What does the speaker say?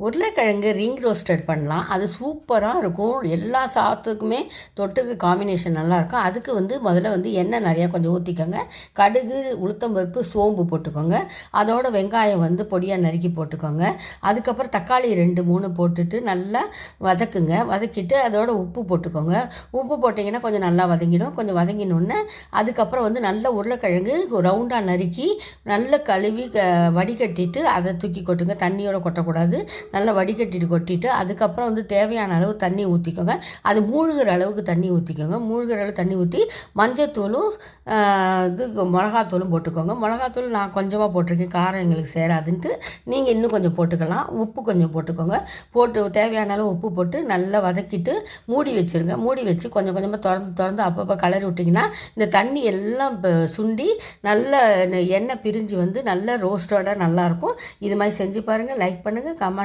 உருளைக்கிழங்கு ring roasted பண்ணலாம். அது சூப்பராக இருக்கும். எல்லா சாதத்துக்குமே தொட்டுக்கு காம்பினேஷன் நல்லாயிருக்கும். அதுக்கு முதல்ல எண்ணெய் நிறையா கொஞ்சம் ஊற்றிக்கோங்க. கடுகு, உளுத்தம்பருப்பு, சோம்பு போட்டுக்கோங்க. அதோட வெங்காயம் பொடியாக நறுக்கி போட்டுக்கோங்க. அதுக்கப்புறம் தக்காளி 2-3 போட்டுட்டு நல்லா வதக்குங்க. வதக்கிட்டு அதோட உப்பு போட்டுக்கோங்க. உப்பு போட்டிங்கன்னா கொஞ்சம் நல்லா வதங்கிடும். கொஞ்சம் வதங்கினோடனே அதுக்கப்புறம் நல்ல உருளைக்கிழங்கு ரவுண்டாக நறுக்கி நல்லா கழுவி வடிகட்டிட்டு அதை தூக்கி கொட்டுங்க. தண்ணியோட கொட்டக்கூடாது. நல்லா வடிகட்டிட்டு கொட்டிட்டு அதுக்கப்புறம் தேவையான அளவு தண்ணி ஊற்றிக்கோங்க. அது மூழ்கிற அளவுக்கு தண்ணி ஊற்றிக்கோங்க. மூழ்கிற அளவு தண்ணி ஊற்றி மஞ்சத்தூளும் மிளகாத்தூளும் போட்டுக்கோங்க. மிளகாத்தூள் நான் கொஞ்சமாக போட்டிருக்கேன், காரம் எங்களுக்கு சேராதுன்ட்டு நீங்கள் இன்னும் கொஞ்சம் போட்டுக்கலாம். உப்பு கொஞ்சம் போட்டுக்கோங்க. போட்டு தேவையான அளவு உப்பு போட்டு நல்லா வதக்கிட்டு மூடி வச்சுருங்க. மூடி வச்சு கொஞ்சம் கொஞ்சமாக திறந்து அப்பப்போ கலரி விட்டிங்கன்னா இந்த தண்ணி எல்லாம் சுண்டி நல்ல எண்ணெய் பிரிஞ்சு நல்ல ரோஸ்டடாக நல்லாயிருக்கும். இது மாதிரி செஞ்சு பாருங்கள். லைக் பண்ணுங்கள், கமெண்ட்